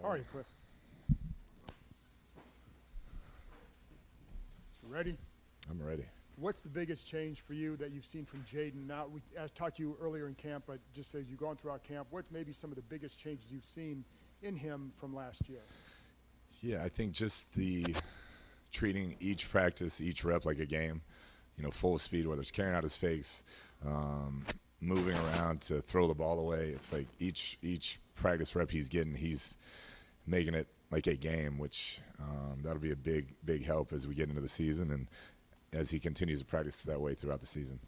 How are you, Kliff? You ready? I'm ready. What's the biggest change for you that you've seen from Jaden? Now, I talked to you earlier in camp, but just as you've gone throughout camp, what's maybe some of the biggest changes you've seen in him from last year? Yeah, I think just the treating each practice, each rep like a game, full speed, whether it's carrying out his fakes, moving around to throw the ball away. It's like each practice rep he's getting, he's making it like a game, which that'll be a big help as we get into the season and as he continues to practice that way throughout the season.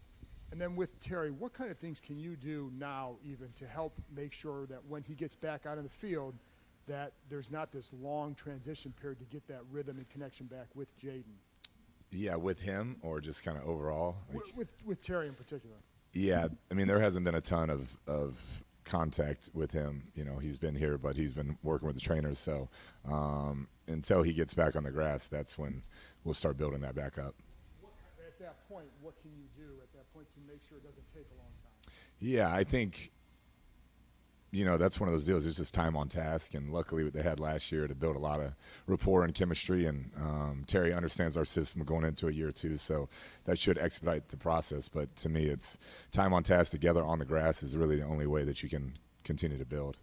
And then with Terry, what kind of things can you do now even to help make sure that when he gets back out in the field that there's not this long transition period to get that rhythm and connection back with Jaden? Yeah, with him or just kind of overall? With Terry in particular. Yeah, I mean, there hasn't been a ton of contact with him. He's been here, but he's been working with the trainers. So until he gets back on the grass, that's when we'll start building that back up. At that point, what can you do at that point to make sure it doesn't take a long time? Yeah, I think, that's one of those deals. It's just time on task, and luckily what they had last year to build a lot of rapport and chemistry, and Terry understands our system going into a year or two, so that should expedite the process. But to me, it's time on task together on the grass is really the only way that you can continue to build.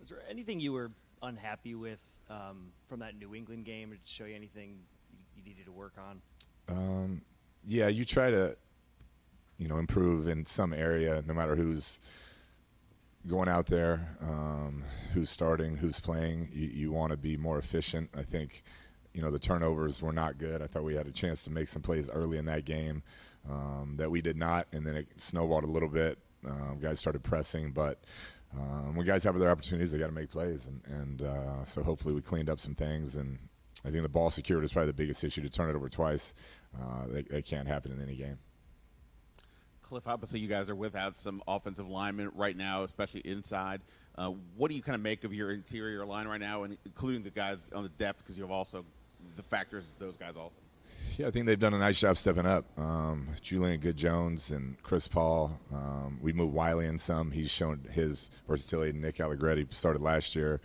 Was there anything you were unhappy with from that New England game, or to show you anything you needed to work on? Yeah, you try to, improve in some area, no matter who's going out there, who's starting, who's playing. You want to be more efficient. I think, the turnovers were not good. I thought we had a chance to make some plays early in that game that we did not, and then it snowballed a little bit. Guys started pressing, but when guys have their opportunities, they got to make plays, and so hopefully we cleaned up some things. And I think the ball security is probably the biggest issue. To turn it over twice, that can't happen in any game. Kliff, obviously you guys are without some offensive linemen right now, especially inside. What do you kind of make of your interior line right now, and including the guys on the depth, because you have also the factors of those guys also? Yeah, I think they've done a nice job stepping up. Julian Good-Jones and Chris Paul. We moved Wiley in some. He's shown his versatility. Nick Allegretti started last year.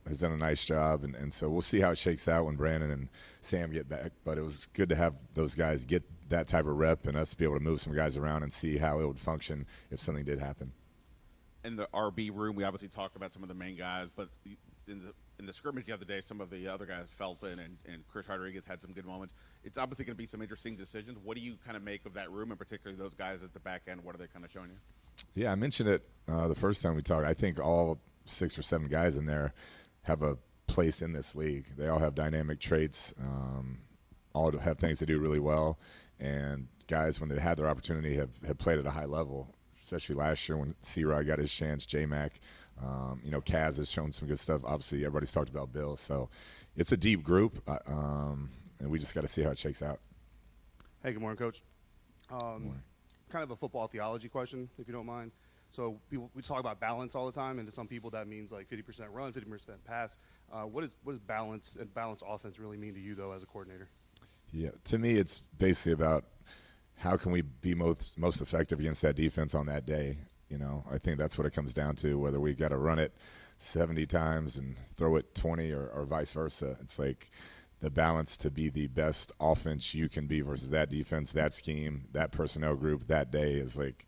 Has done a nice job, and so we'll see how it shakes out when Brandon and Sam get back. But it was good to have those guys get that type of rep and us be able to move some guys around and see how it would function if something did happen. In the RB room, we obviously talked about some of the main guys, but in the scrimmage the other day, some of the other guys, Felton and Chris Rodriguez, had some good moments. It's obviously going to be some interesting decisions. What do you kind of make of that room, and particularly those guys at the back end? What are they kind of showing you? Yeah, I mentioned it the first time we talked. I think all 6 or 7 guys in there have a place in this league. They all have dynamic traits, all have things they do really well, and guys, when they had their opportunity, have played at a high level, especially last year when C-Rod got his chance, J-Mac. Kaz has shown some good stuff. Obviously, everybody's talked about Bill. So it's a deep group, and we just got to see how it shakes out. Hey, good morning, Coach. Kind of a football theology question, if you don't mind. So we talk about balance all the time, and to some people that means like 50% run, 50% pass. What does balance and balanced offense really mean to you, though, as a coordinator? Yeah, to me, it's basically about how can we be most effective against that defense on that day. I think that's what it comes down to, whether we got to run it 70 times and throw it 20 or vice versa. It's like the balance to be the best offense you can be versus that defense, that scheme, that personnel group that day is like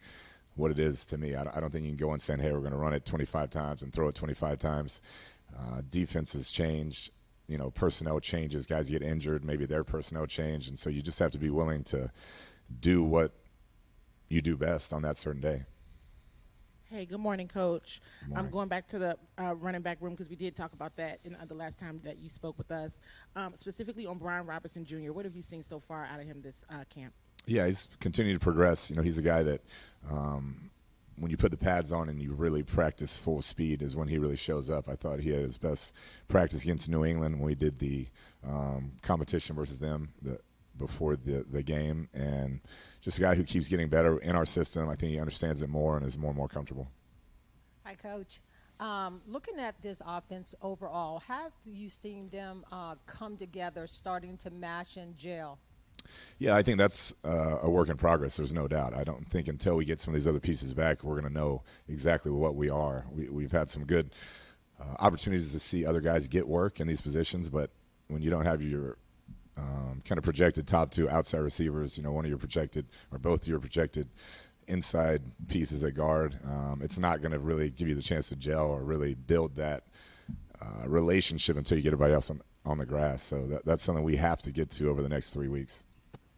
what it is to me. I don't think you can go and say, hey, we're going to run it 25 times and throw it 25 times. Defenses change, personnel changes. Guys get injured, maybe their personnel change, and so you just have to be willing to do what you do best on that certain day. Hey, good morning, Coach. Good morning. I'm going back to the running back room because we did talk about that in the last time that you spoke with us, specifically on Brian Robinson Jr. What have you seen so far out of him this camp? Yeah, he's continued to progress. He's a guy that when you put the pads on and you really practice full speed is when he really shows up. I thought he had his best practice against New England when we did the competition versus them before the game, and just a guy who keeps getting better in our system. I think he understands it more and is more and more comfortable. Hi, Coach. Looking at this offense overall, have you seen them come together, starting to mash and gel? Yeah, I think that's a work in progress. There's no doubt. I don't think until we get some of these other pieces back, we're going to know exactly what we are. We've had some good opportunities to see other guys get work in these positions. But when you don't have your kind of projected top two outside receivers, one of your projected or both your projected inside pieces at guard, it's not going to really give you the chance to gel or really build that relationship until you get everybody else on the grass. So that's something we have to get to over the next 3 weeks.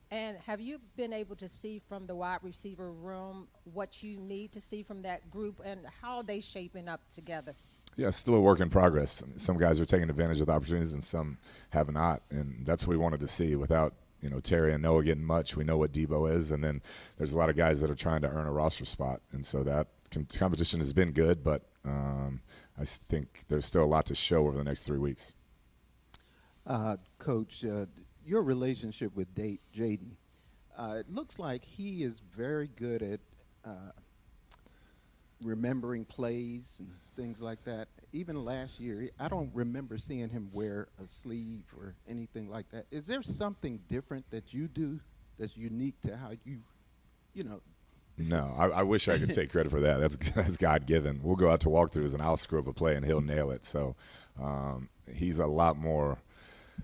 And have you been able to see from the wide receiver room what you need to see from that group, and how are they shaping up together? Yeah, still a work in progress. Some guys are taking advantage of the opportunities and some have not, and that's what we wanted to see. Without Terry and Noah getting much, we know what Debo is, and then there's a lot of guys that are trying to earn a roster spot, and so that competition has been good, but I think there's still a lot to show over the next 3 weeks. Coach, your relationship with Jaden, it looks like he is very good at remembering plays and things like that. Even last year, I don't remember seeing him wear a sleeve or anything like that. Is there something different that you do that's unique to how you know? No, I wish I could take credit for that. That's God-given. We'll go out to walkthroughs, and I'll screw up a play, and he'll nail it. So he's a lot more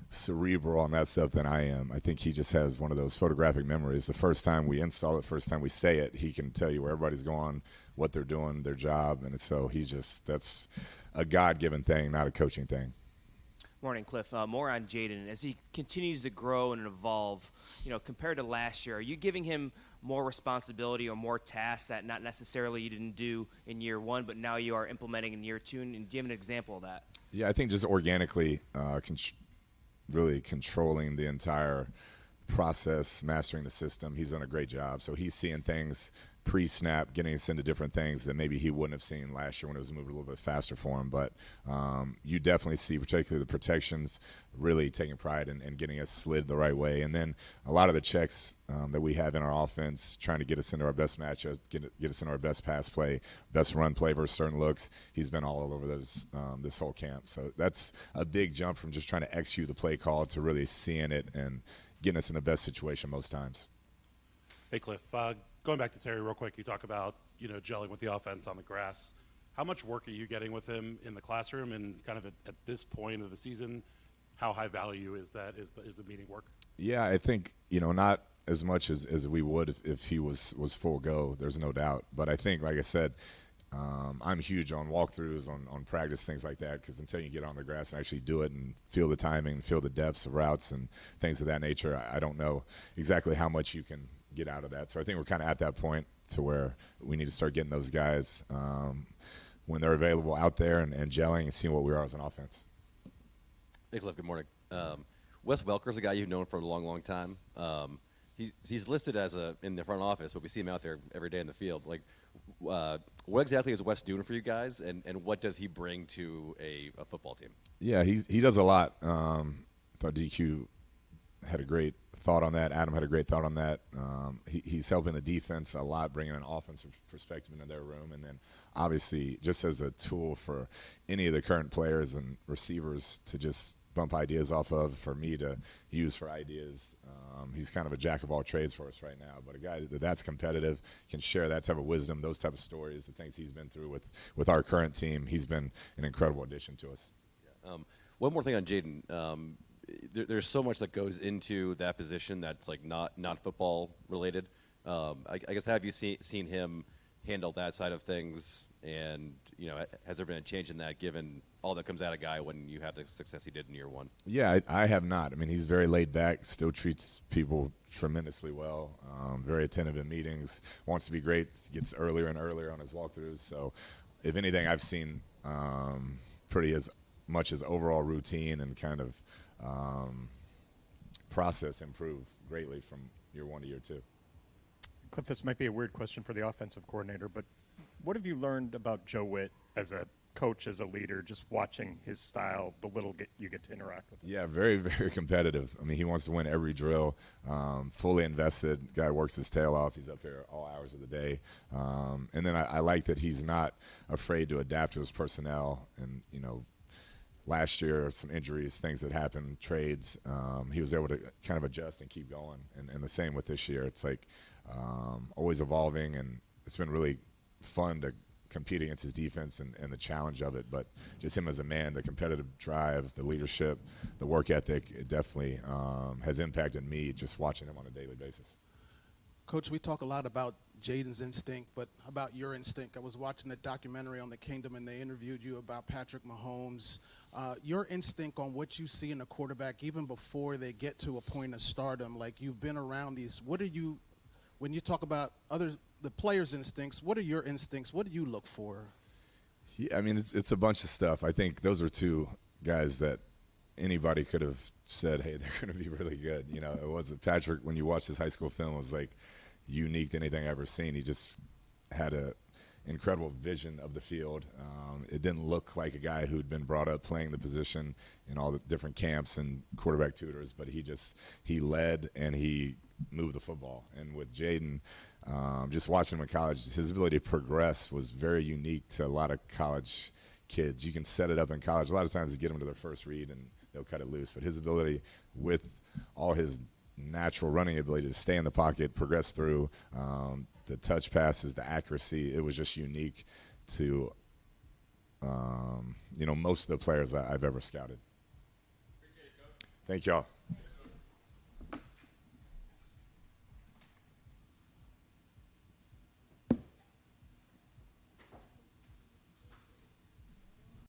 cerebral on that stuff than I am. I think he just has one of those photographic memories. The first time we install it, first time we say it, he can tell you where everybody's going, what they're doing, their job. And so that's a God-given thing, not a coaching thing. Morning, Kliff. More on Jaden. As he continues to grow and evolve, compared to last year, are you giving him more responsibility or more tasks that not necessarily you didn't do in year one, but now you are implementing in year two? And do you have an example of that? Yeah, I think just organically really controlling the entire process, mastering the system. He's done a great job. So he's seeing things pre-snap, getting us into different things that maybe he wouldn't have seen last year when it was moving a little bit faster for him. But you definitely see, particularly the protections, really taking pride in getting us slid the right way. And then a lot of the checks that we have in our offense, trying to get us into our best matchup, get us into our best pass play, best run play versus certain looks. He's been all over those this whole camp. So that's a big jump from just trying to execute the play call to really seeing it and getting us in the best situation most times. Hey, Kliff. Going back to Terry real quick, you talk about, gelling with the offense on the grass. How much work are you getting with him in the classroom, and kind of at this point of the season, how high value is that? Is the meeting work? Yeah, I think, not as much as we would if he was full go, there's no doubt. But I think, like I said, I'm huge on walkthroughs, on practice, things like that, because until you get on the grass and actually do it and feel the timing, feel the depths of routes and things of that nature, I don't know exactly how much you can get out of that. So I think we're kind of at that point to where we need to start getting those guys when they're available out there and gelling and seeing what we are as an offense. Hey, Kliff, good morning. Wes Welker's a guy you've known for a long, long time. He's listed as in the front office, but we see him out there every day in the field. Like, what exactly is Wes doing for you guys, and what does he bring to a football team? Yeah, he does a lot. I thought DQ had a great thought on that. Adam had a great thought on that. He's helping the defense a lot, bringing an offensive perspective into their room, and then obviously just as a tool for any of the current players and receivers to just bump ideas off of, for me to use for ideas. He's kind of a jack of all trades for us right now, but a guy that's competitive, can share that type of wisdom, those type of stories, the things he's been through with our current team. He's been an incredible addition to us. Yeah. One more thing on Jaden. There's so much that goes into that position that's like not football related. I guess, have you seen him handle that side of things? And has there been a change in that, given all that comes out of guy when you have the success he did in year one? Yeah, I have not. I mean, he's very laid back, still treats people tremendously well, very attentive in meetings, wants to be great, gets earlier and earlier on his walkthroughs. So if anything, I've seen pretty as much as overall routine and kind of process improve greatly from year one to year two. Kliff, this might be a weird question for the offensive coordinator, but what have you learned about Joe Witt as a coach, as a leader, just watching his style, the little you get to interact with him? Yeah, very, very competitive. I mean, he wants to win every drill, fully invested. Guy works his tail off. He's up here all hours of the day. And then I like that he's not afraid to adapt to his personnel. And, last year, some injuries, things that happened, trades, he was able to kind of adjust and keep going. And the same with this year. It's like always evolving, and it's been really fun to compete against his defense and the challenge of it. But just him as a man, the competitive drive, the leadership, the work ethic, it definitely has impacted me just watching him on a daily basis. Coach, we talk a lot about Jaden's instinct, but about your instinct. I was watching the documentary on the Kingdom, and they interviewed you about Patrick Mahomes. Your instinct on what you see in a quarterback, even before they get to a point of stardom, like you've been around these. What are you, when you talk about the players' instincts, what are your instincts? What do you look for? Yeah, I mean, it's a bunch of stuff. I think those are two guys that anybody could have said, hey, they're going to be really good. You know, it wasn't Patrick, when you watch his high school film, it was like unique to anything I've ever seen. He just had a incredible vision of the field. It didn't look like a guy who'd been brought up playing the position in all the different camps and quarterback tutors, but he led and he moved the football. And with Jaden, just watching him in college, his ability to progress was very unique to a lot of college kids. You can set it up in college. A lot of times you get them to their first read and they'll cut it loose. But his ability, with all his natural running ability to stay in the pocket, progress through, the touch passes, the accuracy, it was just unique to most of the players that I've ever scouted. Thank y'all.